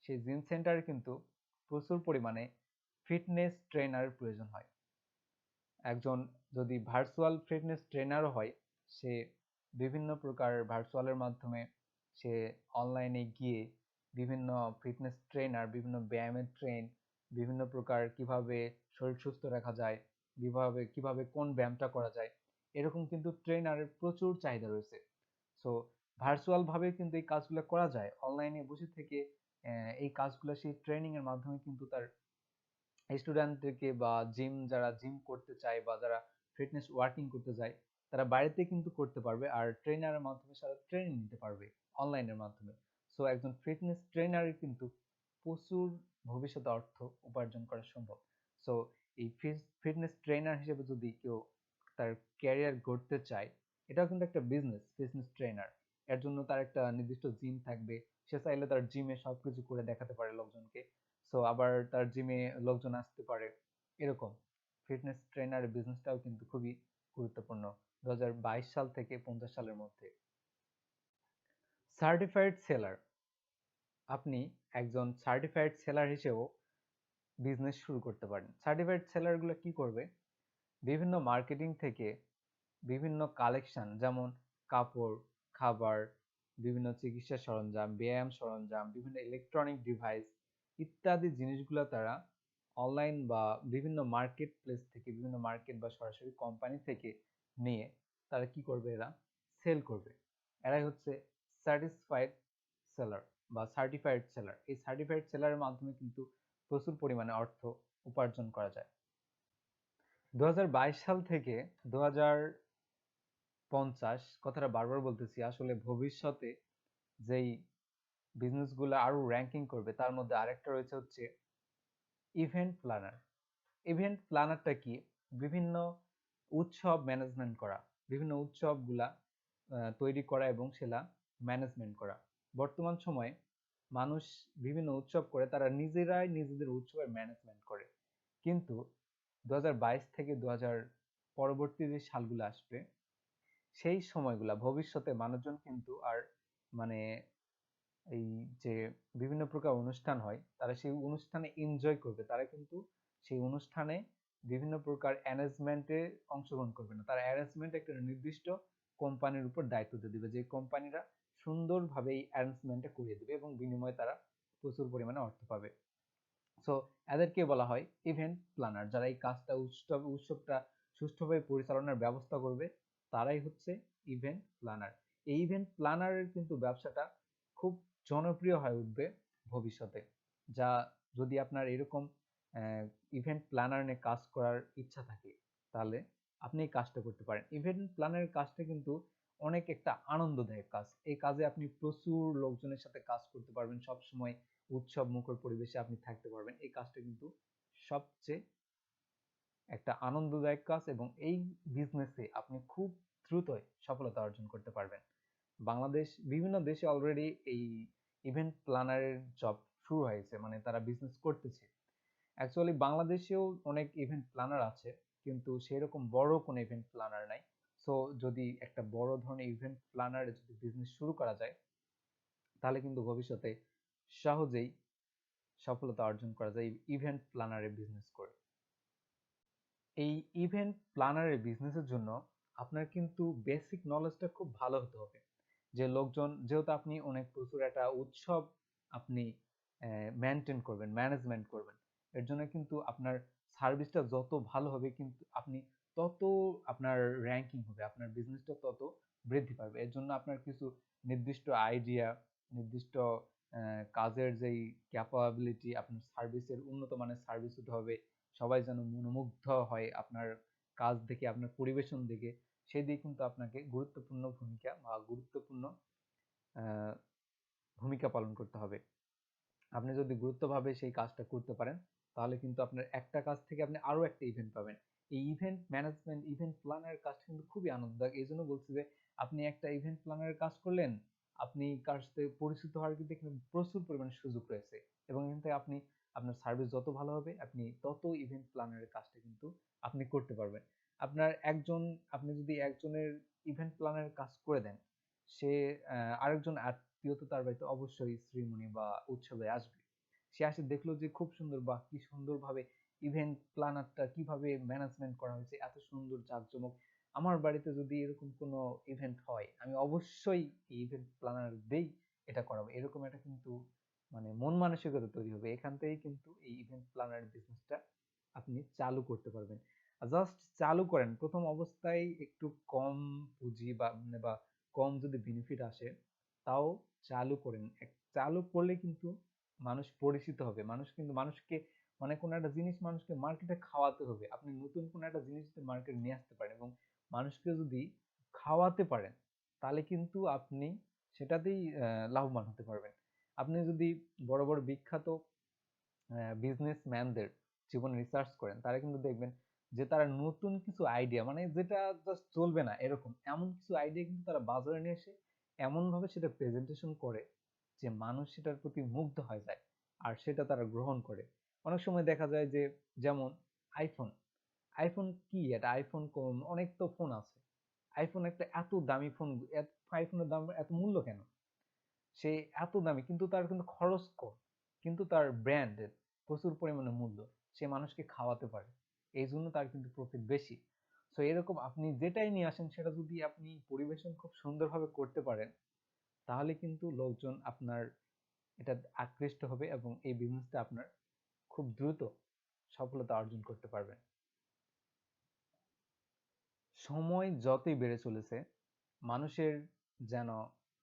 Speaker 1: সেই জিম সেন্টারে কিন্তু প্রচুর পরিমাণে ফিটনেস ট্রেনারের প্রয়োজন হয়। একজন যদি ভার্চুয়াল ফিটনেস ট্রেনারও হয়, সে বিভিন্ন প্রকার ভার্চুয়ালের মাধ্যমে সে অনলাইনে গিয়ে বিভিন্ন ফিটনেস ট্রেনার, বিভিন্ন ব্যায়ামের ট্রেন, বিভিন্ন প্রকার কিভাবে শরীর সুস্থ রাখা যায়, কিভাবে কিভাবে কোন ব্যায়ামটা করা যায়, এরকম কিন্তু ট্রেনারের প্রচুর চাহিদা রয়েছে। সো ভার্চুয়াল ভাবে কিন্তু এই কাজগুলো করা যায়, অনলাইনে বসে থেকে এই কাজগুলো সেই ট্রেনিং এর মাধ্যমে কিন্তু তার স্টুডেন্টদেরকে বা যারা জিম করতে চায় বা যারা ফিটনেস ওয়ার্কিং করতে চায়, তারা বাড়িতে কিন্তু করতে পারবে, আর ট্রেনারের মাধ্যমে সারা ট্রেনিং নিতে পারবে অনলাইনের মাধ্যমে। সো একজন ফিটনেস ট্রেনারের কিন্তু প্রচুর ভবিষ্যতে অর্থ উপার্জন করা সম্ভব। সো এই ফিটনেস ট্রেনার হিসেবে যদি কেউ তার ক্যারিয়ার গড়তে চায়, এটাও কিন্তু একটা বিজনেস, ফিটনেস ট্রেনার। এর জন্য তার একটা নির্দিষ্ট জিম থাকবে, সে চাইলে তার জিমে সবকিছু করে দেখাতে পারে লোকজনকে। সো আবার তার জিমে লোকজন আসতে পারে, এরকম ফিটনেস ট্রেনার বিজনেসটাও কিন্তু খুবই গুরুত্বপূর্ণ 2022 সাল থেকে 50 সালের মধ্যে। সার্টিফাইড সেলার, আপনি একজন সার্টিফাইড সেলার হিসেবেও বিজনেস শুরু করতে পারেন। সার্টিফাইড সেলার গুলো কি করবে, বিভিন্ন মার্কেটিং থেকে বিভিন্ন কালেকশন, যেমন কাপড়, খাবার, বিভিন্ন চিকিৎসা সরঞ্জাম, ব্যায়াম সরঞ্জাম, বিভিন্ন ইলেকট্রনিক ডিভাইস ইত্যাদি জিনিসগুলো তারা অনলাইন বা বিভিন্ন মার্কেট প্লেস থেকে, বিভিন্ন মার্কেট বা সরাসরি কোম্পানি থেকে নিয়ে তারা কি করবে, এরা সেল করবে। এরাই হচ্ছে স্যাটিসফাইড সেলার বা সার্টিফাইড সেলার। এই সার্টিফাইড সেলারের মাধ্যমে কিন্তু প্রচুর পরিমাণে অর্থ উপার্জন করা যায়। 2022 সাল থেকে 2050, কথাটা বারবার বলতেছি, আসলে ভবিষ্যতে যেই বিজনেসগুলো আরো র্যাঙ্কিং করবে তার মধ্যে আরেকটা রয়েছে হচ্ছে ইভেন্ট প্ল্যানার। ইভেন্ট প্ল্যানারটা কি? বিভিন্ন উৎসব ম্যানেজমেন্ট করা, বিভিন্ন উৎসবগুলা তৈরি করা এবং সেটা ম্যানেজমেন্ট করা। বর্তমান সময়ে মানুষ বিভিন্ন উৎসব করে, তারা নিজেরাই নিজেদের উৎসবের ম্যানেজমেন্ট করে। কিন্তু 2022 থেকে 2000 পরবর্তী যে সালগুলো আসবে, সেই সময়গুলা ভবিষ্যতে মানুষজন কিন্তু আর মানে এই যে বিভিন্ন প্রকার অনুষ্ঠান হয়, তারা সেই অনুষ্ঠানে এনজয় করবে, তারা কিন্তু সেই অনুষ্ঠানে বিভিন্ন প্রকার অ্যারেঞ্জমেন্টে অংশগ্রহণ করবে না। তারা অ্যারেঞ্জমেন্ট একটা নির্দিষ্ট কোম্পানির উপর দায়িত্ব দিয়ে দিবে, যে কোম্পানিরা সুন্দরভাবে এই অ্যারেঞ্জমেন্টটা করিয়ে দেবে এবং বিনিময়ে তারা প্রচুর পরিমাণে অর্থ পাবে। সো এদেরকে বলা হয় ইভেন্ট প্ল্যানার। যারা এই কাজটা উৎসবটা সুষ্ঠুভাবে পরিচালনার ব্যবস্থা করবে, তারাই হচ্ছে ইভেন্ট প্ল্যানার। এই ইভেন্ট প্ল্যানারের কিন্তু ব্যবসাটা খুব জনপ্রিয় হয়ে উঠবে ভবিষ্যতে। যা, যদি আপনার এরকম ইভেন্ট প্ল্যানার নিয়ে কাজ করার ইচ্ছা থাকে, তাহলে আপনি এই কাজটা করতে পারেন। ইভেন্ট প্ল্যানারের কাজটা কিন্তু অনেক একটা আনন্দদায়ক কাজ। এই কাজে আপনি প্রচুর লোকজনের সাথে কাজ করতে পারবেন, সব সময় উৎসব মুখর পরিবেশে আপনি থাকতে পারবেন। এই কাজটা কিন্তু সবচেয়ে একটা আনন্দদায়ক কাজ, এবং এই বিজনেসে আপনি খুব দ্রুতই সফলতা অর্জন করতে পারবেন। বিভিন্ন দেশে অলরেডি এই ইভেন্ট প্ল্যানারের জব শুরু হয়েছে, মানে তারা বিজনেস করতেছে। অ্যাকচুয়ালি বাংলাদেশেও অনেক ইভেন্ট প্ল্যানার আছে, কিন্তু সেরকম বড় কোনো ইভেন্ট প্ল্যানার নাই। সো যদি একটা বড় ধরনের ইভেন্ট প্ল্যানার যদি বিজনেস শুরু করা যায়, তাহলে কিন্তু ভবিষ্যতে সহজেই সফলতা অর্জন করা যায় ইভেন্ট প্ল্যানারের বিজনেস করে। এই ইভেন্ট প্ল্যানারের বিজনেসের জন্য আপনার কিন্তু বেসিক নলেজটা খুব ভালো হতে হবে। যে লোকজন, যেহেতু আপনি অনেক প্রচুর একটা উৎসব আপনি মেনটেন করবেন, ম্যানেজমেন্ট করবেন, এর জন্য কিন্তু আপনার সার্ভিসটা যত ভালো হবে, কিন্তু আপনি তত আপনার র্যাঙ্কিং হবে, আপনার বিজনেসটা তত বৃদ্ধি পাবে। এর জন্য আপনার কিছু নির্দিষ্ট আইডিয়া, নির্দিষ্ট কাজের যেই ক্যাপাবিলিটি, আপনার সার্ভিসের উন্নত মানের সার্ভিস হতে হবে, সবাই যেন মনোমুগ্ধ হয় আপনার কাজ দেখে, আপনার পরিবেশন দেখে। সেই দিকে কিন্তু আপনাকে গুরুত্বপূর্ণ ভূমিকা বা গুরুত্বপূর্ণ আহ, ভূমিকা পালন করতে হবে। আপনি যদি গুরুত্বভাবে সেই কাজটা করতে পারেন, তাহলে কিন্তু আপনার একটা কাজ থেকে আপনি আরো একটা ইভেন্ট পাবেন। এই ইভেন্ট ম্যানেজমেন্ট, ইভেন্ট প্ল্যানারের কাজটা কিন্তু খুবই আনন্দদায়ক। এই জন্য বলছি যে আপনি একটা ইভেন্ট প্ল্যানারের কাজ করলেন, আপনি কার সাথে পরিচিত হওয়ার কিন্তু এখানে প্রচুর পরিমাণে সুযোগ রয়েছে, এবং এখান থেকে আপনি আপনার সার্ভিস যত ভালো হবে, আপনি তত ইভেন্ট প্ল্যানারের কাজটা কিন্তু আপনি করতে পারবেন। আপনার একজন, আপনি যদি একজনের ইভেন্ট প্ল্যানারের কাজ করে দেন, সে আরেকজন আত্মীয় তো তার বাড়িতে অবশ্যই শ্রীমণি বা উৎসবে আসবে। সে আসে দেখলো যে খুব সুন্দর, বা কি সুন্দরভাবে ইভেন্ট প্ল্যানারটা কিভাবে ম্যানেজমেন্ট করা হয়েছে, এত সুন্দর জাঁকজমক। আমার বাড়িতে যদি এরকম কোনো ইভেন্ট হয়, আমি অবশ্যই এই ইভেন্ট প্ল্যানার দেই, এটা করাবো, এরকম একটা কিন্তু মানে মন মানসিকতা তৈরি হবে। এখান থেকেই কিন্তু এই ইভেন্ট প্ল্যানার বিজনেসটা আপনি চালু করতে পারবেন। জাস্ট চালু করেন, প্রথম অবস্থায় একটু কম পুঁজি বা কম যদি বেনিফিট আসে, তাও চালু করেন। চালু করলে কিন্তু মানুষ পরিচিত হবে, মানুষ কিন্তু মানুষকে, মানে কোনো একটা জিনিস মানুষকে মার্কেটে খাওয়াতে হবে। আপনি নতুন কোনো একটা জিনিস যদি মার্কেটে নিয়ে আসতে পারেন এবং মানুষকে যদি খাওয়াতে পারেন, তাহলে কিন্তু আপনি সেটাতেই লাভবান হতে পারবেন। আপনি যদি বড় বড় বিখ্যাত বিজনেসম্যানদের জীবনে রিসার্চ করেন, তারা কিন্তু দেখবেন যে তারা নতুন কিছু আইডিয়া, মানে যেটা জাস্ট চলবে না এরকম, এমন কিছু আইডিয়া কিন্তু তারা বাজারে নিয়ে এসে এমন ভাবে সেটা প্রেজেন্টেশন করে যে মানুষ সেটার প্রতি মুগ্ধ হয়ে যায়, আর সেটা তারা গ্রহণ করে। অনেক সময় দেখা যায় যে, যেমন আইফোন। আইফোন কি, এটা আইফোন কোন, অনেক তো ফোন আছে। আইফোন একটা এত দামি ফোন, আইফোনের দাম এত মূল্য কেন? সে এত দামি, কিন্তু তার কিন্তু খরচ কম, কিন্তু তার ব্র্যান্ডের প্রচুর পরিমাণে মূল্য, সে মানুষকে খাওয়াতে পারে, এই জন্য তার কিন্তু প্রফিট বেশি। তো এরকম আপনি যেটাই নিয়ে আসেন, সেটা যদি আপনি পরিবেশন খুব সুন্দরভাবে করতে পারেন, তাহলে কিন্তু লোকজন আপনার এটা আকৃষ্ট হবে, এবং এই বিজনেসটা আপনার খুব দ্রুত সফলতা অর্জন করতে পারবেন। সময় যতই বেড়ে চলেছে, মানুষের যেন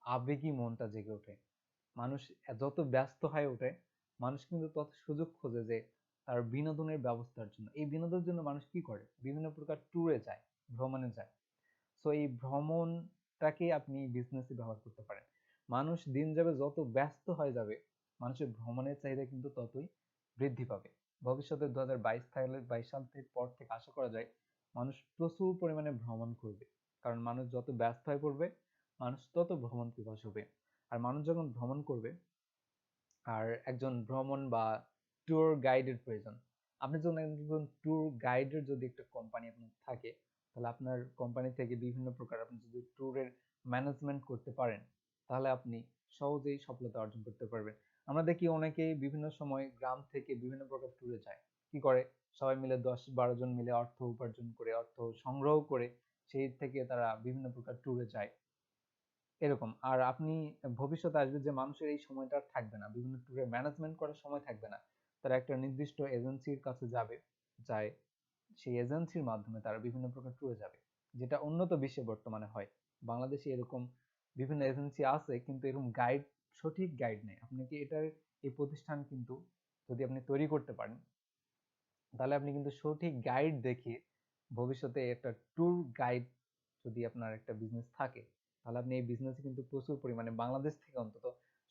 Speaker 1: আবেগী মনটা জেগে ওঠে। মানুষ যত ব্যস্ত হয়ে ওঠে, মানুষ কিন্তু তত সুযোগ খোঁজে যে তার বিনোদনের ব্যবস্থার জন্য। এই বিনোদনের জন্য মানুষ কি করে? বিভিন্ন প্রকার ট্যুরে যায়, ভ্রমণে যায়। সো এই ভ্রমণটাকে আপনি বিজনেসে ব্যবহার করতে পারেন। মানুষ দিন যাবে যত ব্যস্ত হয়ে যাবে, মানুষের ভ্রমণের চাহিদা কিন্তু ততই বৃদ্ধি পাবে। ভবিষ্যতে 2022 সাল থেকে পর থেকে আশা করা যায় মানুষ প্রচুর পরিমাণে ভ্রমণ করবে। কারণ মানুষ যত ব্যস্ত হয়ে পড়বে, মানুষ তত ভ্রমণ পিপাসু হবে। আর মানুষ যখন ভ্রমণ করবে, আর একজন ভ্রমণ বা ট্যুর গাইডের প্রয়োজন। আপনি যখন একজন ট্যুর গাইডের যদি একটা কোম্পানি আপনার থাকে, তাহলে আপনার কোম্পানি থেকে বিভিন্ন প্রকার আপনি যদি ট্যুরের ম্যানেজমেন্ট করতে পারেন, তাহলে আপনি সহজেই সফলতা অর্জন করতে পারবেন। আমরা দেখি অনেকেই বিভিন্ন সময় গ্রাম থেকে বিভিন্ন প্রকার ট্যুরে যায়। কি করে? সবাই মিলে 10-12 জন মিলে অর্থ উপার্জন করে, অর্থ সংগ্রহ করে সেই থেকে তারা বিভিন্ন প্রকার ট্যুরে যায়। এরকম। আর আপনি ভবিষ্যতে আসবে যে মানুষের এই সময়টা আর থাকবে না, বিভিন্ন ট্যুরের ম্যানেজমেন্ট করার সময় থাকবে না। তারা একটা নির্দিষ্ট এজেন্সির কাছে যাবে, যায়, সেই এজেন্সির মাধ্যমে তারা বিভিন্ন প্রকার ট্যুরে যাবে, যেটা উন্নত বিশ্বে বর্তমানে হয়। বাংলাদেশে এরকম বিভিন্ন এজেন্সি আছে, কিন্তু এরকম গাইড, সঠিক গাইড নেই। আপনাকে এটার, এই প্রতিষ্ঠান কিন্তু যদি আপনি তৈরি করতে পারেন, তাহলে আপনি কিন্তু সঠিক গাইড দেখে ভবিষ্যতে একটা ট্যুর গাইড যদি আপনার একটা বিজনেস থাকে, তাহলে আপনি এই বিজনেসে কিন্তু প্রচুর পরিমাণে বাংলাদেশ থেকে অন্তত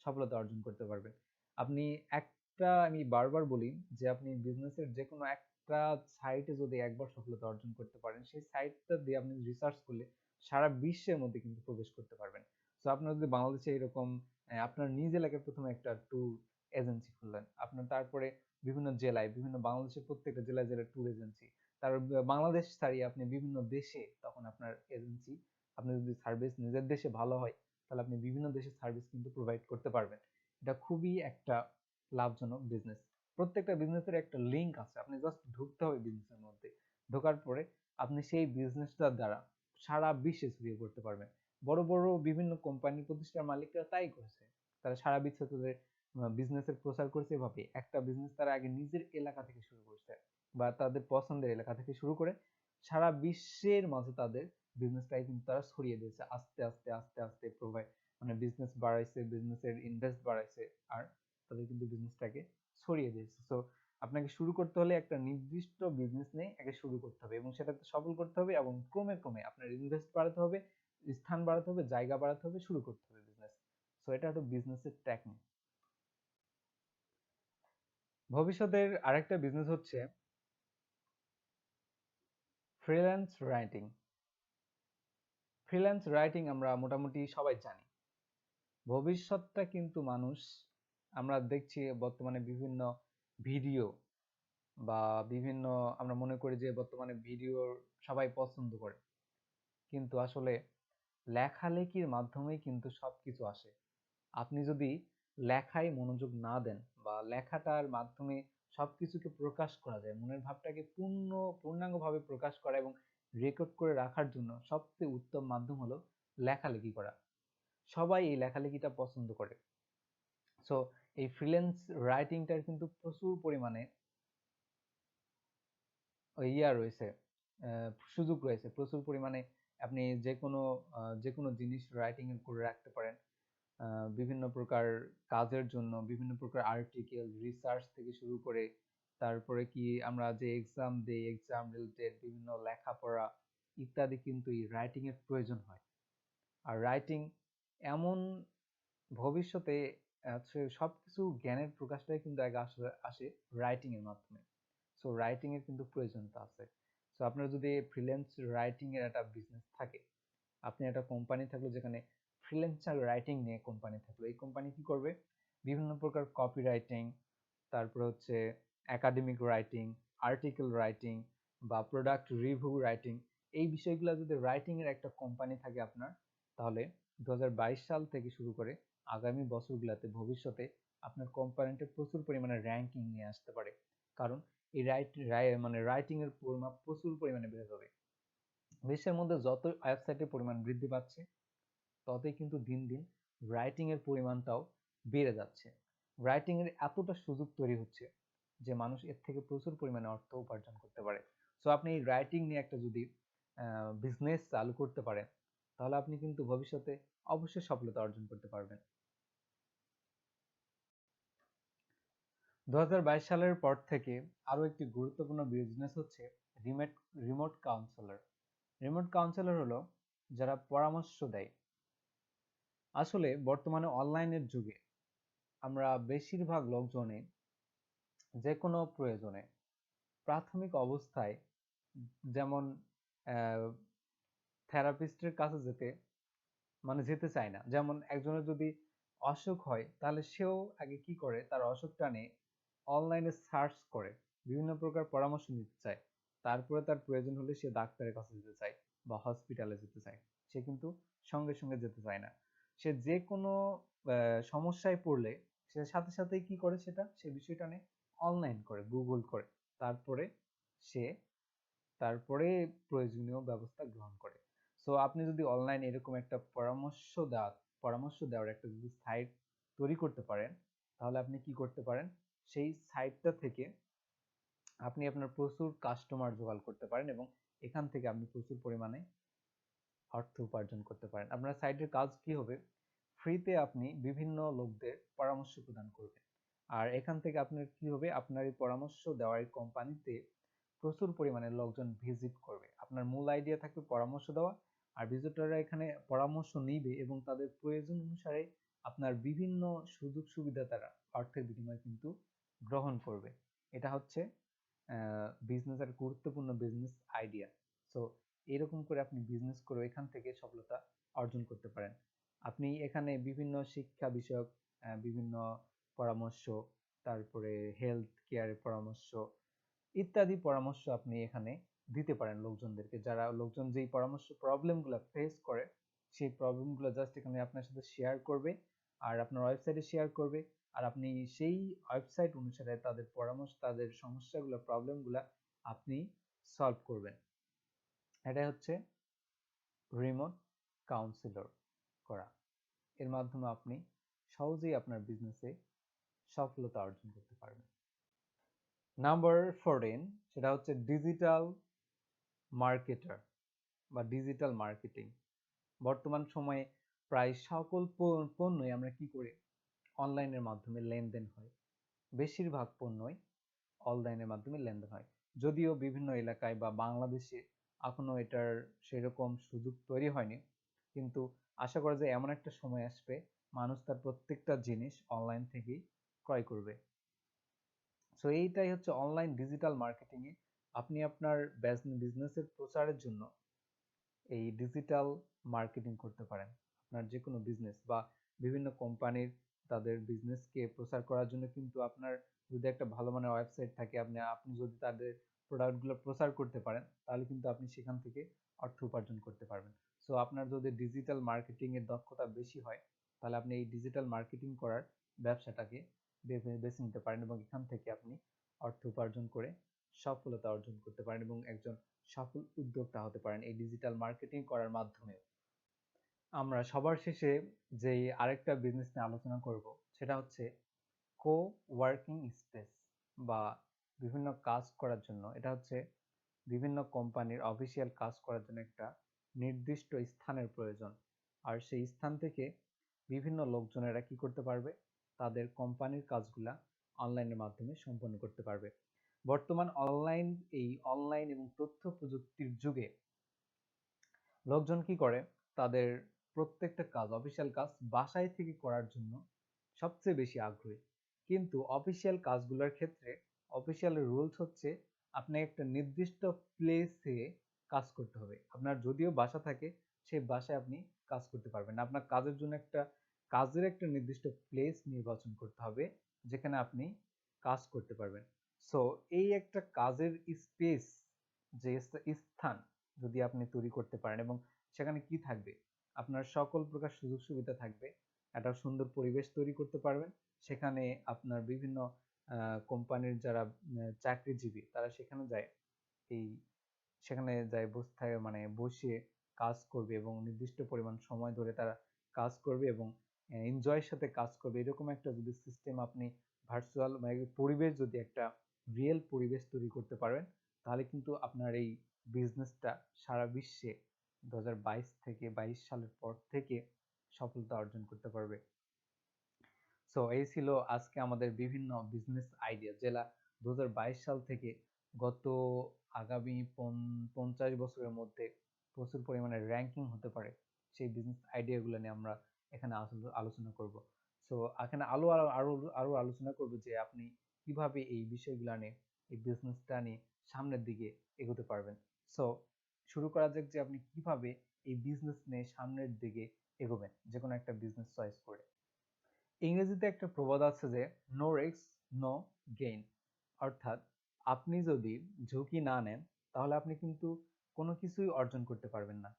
Speaker 1: সফলতা অর্জন করতে পারবেন। আপনি একটা, আমি বারবার বলি যে আপনি বিজনেসের যে কোনো একটা একটা সাইটে যদি একবার সফলতা অর্জন করতে পারেন, সেই সাইটটা দিয়ে আপনি রিসার্চ করলে সারা বিশ্বের মধ্যে কিন্তু প্রবেশ করতে পারবেন। তো আপনার যদি বাংলাদেশে এরকম আপনার নিজ এলাকায় প্রথমে একটা ট্যুর এজেন্সি খুললেন, আপনার তারপরে বিভিন্ন জেলায়, বিভিন্ন বাংলাদেশের প্রত্যেকটা জেলায় জেলায় ট্যুর এজেন্সি, তার বাংলাদেশ ছাড়িয়ে আপনি বিভিন্ন দেশে তখন আপনার এজেন্সি, আপনি যদি সার্ভিস নিজের দেশে ভালো হয় তাহলে আপনি বিভিন্ন দেশে সার্ভিস কিন্তু প্রোভাইড করতে পারবেন। এটা খুবই একটা লাভজনক বিজনেস। প্রত্যেকটা বিজনেসের একটা লিঙ্ক আছে, আপনি জাস্ট ঢুকতে হবে বিজনেসের মধ্যে। ঢোকার পরে আপনি সেই বিজনেসটার দ্বারা সারা বিশ্বে ছড়িয়ে পড়তে পারবেন। বড় বড় বিভিন্ন কোম্পানি প্রতিষ্ঠানের মালিকরা তাই করেছে, তারা সারা বিশ্বে তাদের বিজনেসের প্রচার করছে। এভাবে একটা বিজনেস তারা আগে নিজের এলাকা থেকে শুরু করছে বা তাদের পছন্দের এলাকা থেকে শুরু করে সারা বিশ্বের মাঝে তাদের বিজনেসটাই কিন্তু তারা ছড়িয়ে দিয়েছে আস্তে আস্তে আস্তে আস্তে প্রোভাইড, মানে বিজনেস বাড়াইছে, বিজনেসের ইনভেস্ট বাড়াইছে, আর তাদের কিন্তু বিজনেসটাকে ছড়িয়ে দিয়েছে। সো আপনাকে শুরু করতে হলে একটা নির্দিষ্ট বিজনেস নিয়ে আগে শুরু করতে হবে এবং সেটাকে সফল করতে হবে এবং ক্রমে ক্রমে আপনার ইনভেস্ট বাড়াতে হবে, স্থান বাড়াতে হবে, জায়গা বাড়াতে হবে, শুরু করতে হবে বিজনেস। সো এটা হলো বিজনেসের টেকনিক। ভবিষ্যতের আরেকটা বিজনেস হচ্ছে ফ্রিল্যান্স রাইটিং। ফ্রিল্যান্স রাইটিং আমরা মোটামুটি সবাই জানি। ভবিষ্যৎটা কিন্তু মানুষ, আমরা দেখছি বর্তমানে বিভিন্ন ভিডিও বা বিভিন্ন, আমরা মনে করি যে বর্তমানে ভিডিও সবাই পছন্দ করে, কিন্তু আসলে লেখালেখির মাধ্যমেই কিন্তু সবকিছু আসে। আপনি যদি লেখায় মনোযোগ না দেন বা লেখাটার মাধ্যমে সবকিছুকে প্রকাশ করা যায়, মনের ভাবটাকে পূর্ণাঙ্গভাবে প্রকাশ করা এবং রেকর্ড করে রাখার জন্য সবচেয়ে উত্তম মাধ্যম হলো লেখালেখি করা। সবাই এই লেখালেখিটা পছন্দ করে। সো এই ফ্রিল্যান্স রাইটিংটার কিন্তু প্রচুর পরিমাণে রয়েছে, সুযোগ রয়েছে প্রচুর পরিমাণে। আপনি যে কোনো জিনিস রাইটিং করে রাখতে পারেন, বিভিন্ন প্রকার কাজের জন্য বিভিন্ন প্রকার আর্টিকেল, রিসার্চ থেকে শুরু করে তারপরে কি আমরা যে এক্সাম দেই, এক্সাম রিলেটেড বিভিন্ন লেখাপড়া ইত্যাদি কিন্তু এই রাইটিং এর প্রয়োজন হয়। আর রাইটিং এমন ভবিষ্যতে সবকিছু জ্ঞানের প্রকাশটাই কিন্তু আগে আসে রাইটিং এর মাধ্যমে। সো রাইটিং এর কিন্তু প্রয়োজনীয়তা আছে। সো আপনার যদি ফ্রিল্যান্স রাইটিং এর একটা বিজনেস থাকে, আপনি একটা কোম্পানি থাকলো যেখানে ফ্রিল্যান্সার রাইটিং নিয়ে কোম্পানি থাকলো, এই কোম্পানি কি করবে, বিভিন্ন প্রকার কপি রাইটিং, তারপর হচ্ছে একাডেমিক রাইটিং, আর্টিকেল রাইটিং বা প্রোডাক্ট রিভিউ রাইটিং, এই বিষয়গুলো যদি রাইটিং এর একটা কোম্পানি থাকে আপনার, তাহলে 2022 সাল থেকে শুরু করে আগামী বছরগুলোতে ভবিষ্যতে আপনার কোম্পানিতে প্রচুর পরিমাণে র্যাঙ্কিং নিয়ে আসতে পারে। কারণ এই মানে রাইটিং এর পরিমাপ প্রচুর পরিমাণে বেড়ে যাবে। বিশ্বের মধ্যে যত ওয়েবসাইটের পরিমাণ বৃদ্ধি পাচ্ছে, ততই কিন্তু দিন দিন রাইটিং এর পরিমাণটাও বেড়ে যাচ্ছে। রাইটিং এর এতটা সুযোগ তৈরি হচ্ছে যে মানুষ এর থেকে প্রচুর পরিমাণে অর্থ উপার্জন করতে পারে। সো আপনি এই রাইটিং নিয়ে একটা যদি বিজনেস চালু করতে পারেন, তাহলে আপনি কিন্তু ভবিষ্যতে অবশ্যই সফলতা অর্জন করতে পারবেন। 2022 সালের পর থেকে আরো একটি গুরুত্বপূর্ণ বিজনেস হচ্ছে remote remote counsellor. Remote counsellor হলো যারা পরামর্শ দেয়। আসলে বর্তমানে অনলাইনের যুগে আমরা বেশিরভাগ লোকজনে যে কোনো প্রয়োজনে প্রাথমিক অবস্থায়, যেমন থেরাপিস্টের কাছে যেতে চায় না। যেমন একজনের যদি অসুখ হয় তাহলে সেও আগে কি করে, তার অসুখটা নিয়ে অনলাইনে সার্চ করে বিভিন্ন প্রকার পরামর্শ নিতে চায়, তারপরে তার প্রয়োজন হলে সে ডাক্তারের কাছে যেতে চায় বা হসপিটালে যেতে চায়। সে কিন্তু সঙ্গে সঙ্গে যেতে চায় না। সে যে কোনো সমস্যায় পড়লে সে সাথে সাথেই কি করে, সে বিষয়টা নিয়ে অনলাইন করে, গুগল করে, তারপরে সে তারপরে প্রয়োজনীয় ব্যবস্থা গ্রহণ করে। সো আপনি যদি অনলাইন এরকম একটা পরামর্শ দেওয়ার একটা যদি সাইট তৈরি করতে পারেন, তাহলে আপনি কি করতে পারেন, সেই সাইটটা থেকে আপনি আপনার প্রচুর কাস্টমার জোগাড় করতে পারেন এবং এখান থেকে আপনি প্রচুর পরিমাণে অর্থ উপার্জন করতে পারেন। আপনার সাইটের কাজ কি হবে, ফ্রিতে আপনি বিভিন্ন লোকদের পরামর্শ প্রদান করবেন, আর এখান থেকে আপনার কি হবে, আপনার এই পরামর্শ দেওয়ার কোম্পানিতে প্রচুর পরিমাণে লোকজন ভিজিট করবে। আপনার মূল আইডিয়া থাকবে পরামর্শ দেওয়া, আর ভিজিটররা এখানে পরামর্শ নিবে এবং তাদের প্রয়োজন অনুসারে আপনার বিভিন্ন সুযোগ সুবিধা তারা অর্থের বিনিময়ে কিন্তু গ্রহণ করবে। এটা হচ্ছে বিজনেসের গুরুত্বপূর্ণ বিজনেস আইডিয়া। সো এরকম করে আপনি বিজনেস করে এখান থেকে সফলতা অর্জন করতে পারেন। আপনি এখানে বিভিন্ন শিক্ষা বিষয়ক বিভিন্ন পরামর্শ, তারপরে হেলথ কেয়ারের পরামর্শ ইত্যাদি পরামর্শ আপনি এখানে দিতে পারেন লোকজনদেরকে। যারা লোকজন যেই পরামর্শ প্রবলেমগুলো ফেস করে, সেই প্রবলেমগুলো জাস্ট এখানে আপনার সাথে শেয়ার করবে আর আপনার ওয়েবসাইটে শেয়ার করবে। আর আপনি সেই ওয়েবসাইট অনুসারে তাদের পরামর্শ, তাদের সমস্যাগুলো, প্রবলেমগুলো আপনি সলভ করবেন। এটাই হচ্ছে রিমোট কাউন্সিলর করা। এর মাধ্যমে আপনি সহজেই আপনার বিজনেসে সফলতা অর্জন করতে পারবেন। নাম্বার 14 সেটা হচ্ছে ডিজিটাল মার্কেটার বা ডিজিটাল মার্কেটিং। বর্তমান সময়ে প্রায় সকল পণ্যই আমরা কি করি, অনলাইনের মাধ্যমে লেনদেন হয়। বেশিরভাগ পণ্যই অনলাইনের মাধ্যমে লেনদেন হয়। যদিও বিভিন্ন এলাকায় বা বাংলাদেশে এখনো এটার সেরকম সুযোগ তৈরি হয়নি, কিন্তু আশা করা যায় এমন একটা সময় আসবে মানুষ তার প্রত্যেকটা জিনিস অনলাইন থেকেই ক্রয় করবে। সো এইটাই হচ্ছে অনলাইন ডিজিটাল মার্কেটিং এ আপনি আপনার বিজনেসের প্রচারের জন্য এই ডিজিটাল মার্কেটিং করতে পারেন। আপনার যে কোনো বিজনেস বা বিভিন্ন কোম্পানির তাদের বিজনেসকে প্রচার করার জন্য কিন্তু আপনার যদি একটা ভালো মানের ওয়েবসাইট থাকে, আপনি যদি তাদের প্রোডাক্টগুলো প্রচার করতে পারেন, তাহলে কিন্তু আপনি সেখান থেকে অর্থ উপার্জন করতে পারবেন। সো আপনার যদি ডিজিটাল মার্কেটিং এর দক্ষতা বেশি হয়, তাহলে আপনি এই ডিজিটাল মার্কেটিং করার ব্যবসাটাকে বেছে নিতে পারেন এবং এখান থেকে আপনি অর্থ উপার্জন করে সফলতা অর্জন করতে পারেন এবং একজন সফল উদ্যোক্তা হতে পারেন এই ডিজিটাল মার্কেটিং করার মাধ্যমে। আমরা সবার শেষে যে আরেকটা বিজনেস নিয়ে আলোচনা করব, সেটা হচ্ছে কো ওয়ার্কিং স্পেস বা বিভিন্ন কাজ করার জন্য। এটা হচ্ছে বিভিন্ন কোম্পানির অফিসিয়াল কাজ করার জন্য একটা নির্দিষ্ট স্থানের প্রয়োজন। আর সেই স্থান থেকে বিভিন্ন লোকজনেরা কি করতে পারবে, তাদের কোম্পানির কাজগুলা অনলাইনের মাধ্যমে সম্পন্ন করতে পারবে। বর্তমান অনলাইন এবং তথ্য প্রযুক্তির যুগে লোকজন কি করে, তাদের প্রত্যেকটা কাজ, অফিসিয়াল কাজ বাসায় থেকে করার জন্য সবচেয়ে বেশি আগ্রহী। কিন্তু অফিসিয়াল কাজগুলোর ক্ষেত্রে অফিসিয়াল রুলস হচ্ছে আপনাকে একটা নির্দিষ্ট প্লেসে কাজ করতে হবে। আপনার যদিও বাসা থাকে, সেই বাসায় আপনি কাজ করতে পারবেন না। আপনার কাজের জন্য কাজের একটা নির্দিষ্ট প্লেস নির্বাচন করতে হবে যেখানে আপনি কাজ করতে পারবেন। সো এই একটা কাজের স্পেস, যে স্থান যদি আপনি তৈরি করতে পারেন এবং সেখানে কি থাকবে, আপনার সকল প্রকার সুযোগ সুবিধা থাকবে, একটা সুন্দর পরিবেশ তৈরি করতে পারবেন। সেখানে আপনার বিভিন্ন কোম্পানির যারা চাকরিজীবী তারা এই সেখানে যায় বসে থাকে, মানে বসে কাজ করবে এবং নির্দিষ্ট পরিমাণ সময় ধরে তারা কাজ করবে এবং এনজয়ের সাথে কাজ করবে। এরকম একটা যদি সিস্টেম আপনি ভার্চুয়াল মানে পরিবেশ, যদি একটা রিয়েল পরিবেশ তৈরি করতে পারেন, তাহলে কিন্তু আপনার এই বিজনেসটা সারা বিশ্বে 2022 সালের পর থেকে সফলতা অর্জন করতে পারবে। সো এই ছিল আজকে আমাদের বিভিন্ন বিজনেস আইডিয়া, যেটা 2022 সাল থেকে গত আগামী 50 বছরের মধ্যে প্রচুর পরিমাণে র্যাঙ্কিং হতে পারে, সেই বিজনেস আইডিয়াগুলো নিয়ে আমরা এখানে আলোচনা করব। সো এখানে আরো আলোচনা করব যে আপনি কিভাবে এই বিষয়গুলো নিয়ে, এই বিজনেসটা নিয়ে সামনের দিকে এগোতে পারবেন। সো শুরু করা যাক যে আপনি কিভাবে এই বিজনেস নিয়ে সামনের দিকে এগোবেন যে কোনো একটা বিজনেস চয়েস করে। ইংরেজিতে একটা প্রবাদ আছে যে নো রিস্ক নো গেইন, অর্থাৎ আপনি যদি ঝুঁকি না নেন তাহলে আপনি কিন্তু কোনো কিছুই অর্জন করতে পারবেন না।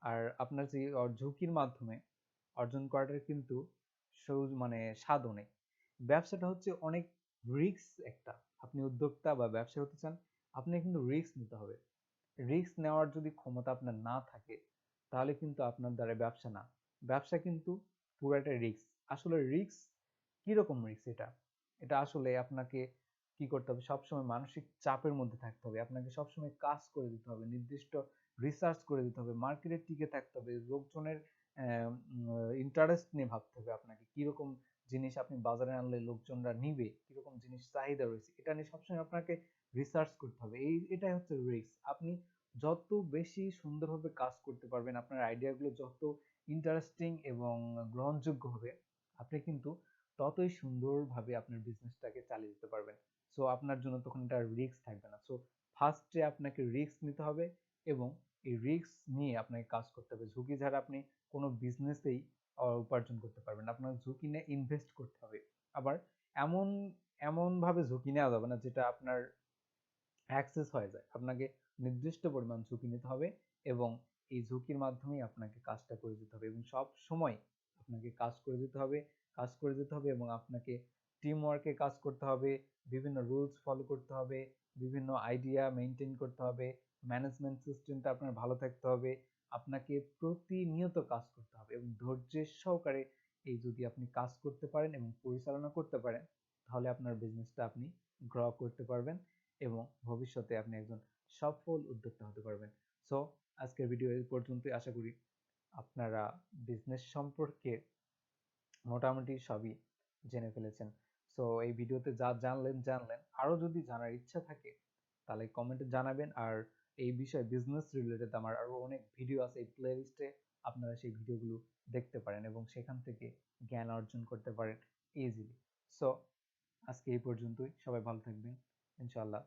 Speaker 1: আর আপনার যে ঝুঁকির মাধ্যমে অর্জন করাটার কিন্তু মানে স্বাদও নেই। ব্যবসাটা হচ্ছে অনেক রিস্ক একটা। আপনি উদ্যোক্তা বা ব্যবসা হতে চান, আপনি কিন্তু রিস্ক নিতে হবে। রিস্ক নেওয়ার যদি ক্ষমতা আপনার না থাকে, তাহলে কিন্তু আপনার দ্বারা ব্যবসা না, ব্যবসা কিন্তু পুরো একটা রিস্ক। আসলে রিস্ক কিরকম রিস্ক, এটা আসলে আপনাকে কি করতে হবে, সবসময় মানসিক চাপের মধ্যে থাকতে হবে, আপনাকে সবসময় কাজ করে দিতে হবে, নির্দিষ্ট রিসার্চ করে দিতে হবে, মার্কেটে টিকে থাকতে হবে, লোকজনের ইন্টারেস্ট নিয়ে ভাবতে হবে, আপনাকে কিরকম জিনিস আপনি বাজারে আনলে লোকজনরা নিবে, কিরকম জিনিস চাহিদা রয়েছে, এটা নিয়ে সবসময় আপনাকে রিসার্চ করতে হবে। এটাই হচ্ছে রিস্ক। আপনি যত বেশি সুন্দরভাবে কাজ করতে পারবেন, আপনার আইডিয়াগুলো যত ইন্টারেস্টিং এবং গ্রহণযোগ্য হবে, আপনি কিন্তু ততই সুন্দরভাবে আপনার বিজনেসটাকে চালিয়ে যেতে পারবেন। সো আপনার জন্য তখন এটা রিস্ক থাকবে না। সো ফার্স্টে আপনাকে রিস্ক নিতে হবে এবং এই রিস্ক নিয়ে আপনাকে কাজ করতে হবে। ঝুঁকি ছাড়া আপনি কোনো বিজনেসেই উপার্জন করতে পারবেন না। আপনার ঝুঁকি নিয়ে ইনভেস্ট করতে হবে। আবার এমন এমনভাবে ঝুঁকি নেওয়া যাবে না যেটা আপনার অ্যাক্সেস হয়ে যায়। আপনাকে নির্দিষ্ট পরিমাণ ঝুঁকি নিতে হবে এবং এই ঝুঁকির মাধ্যমেই আপনাকে কাজটা করে যেতে হবে এবং সব সময় আপনাকে কাজ করে যেতে হবে, কাজ করে যেতে হবে এবং আপনাকে টিম ওয়ার্কে কাজ করতে হবে, বিভিন্ন রুলস ফলো করতে হবে, বিভিন্ন আইডিয়া মেনটেন করতে হবে, ম্যানেজমেন্ট সিস্টেমটা আপনার ভালো থাকতে হবে। আপনাকে প্রতিনিয়ত কাজ করতে হবে এবং ধৈর্যের সহকারে এই যদি আপনি কাজ করতে পারেন এবং পরিচালনা করতে পারেন, তাহলে আপনার বিজনেসটা আপনি গ্র করতে পারবেন এবং ভবিষ্যতে আপনি একজন সফল উদ্যোক্তা হতে পারবেন। সো আজকের ভিডিও এই পর্যন্তই। আশা করি আপনারা বিজনেস সম্পর্কে মোটামুটি সবই জেনে ফেলেছেন। সো এই ভিডিওতে যা জানলেন, আরো যদি জানার ইচ্ছা থাকে তাহলে কমেন্টে জানাবেন। আর এই বিষয়ে বিজনেস রিলেটেড আমার আরো অনেক ভিডিও আছে এই প্লেলিস্টে, আপনারা সেই ভিডিওগুলো দেখতে পারেন এবং সেখান থেকে জ্ঞান অর্জন করতে পারেন ইজিলি। সো আজকে এই পর্যন্তই। সবাই ভালো থাকবেন, ইনশাআল্লাহ।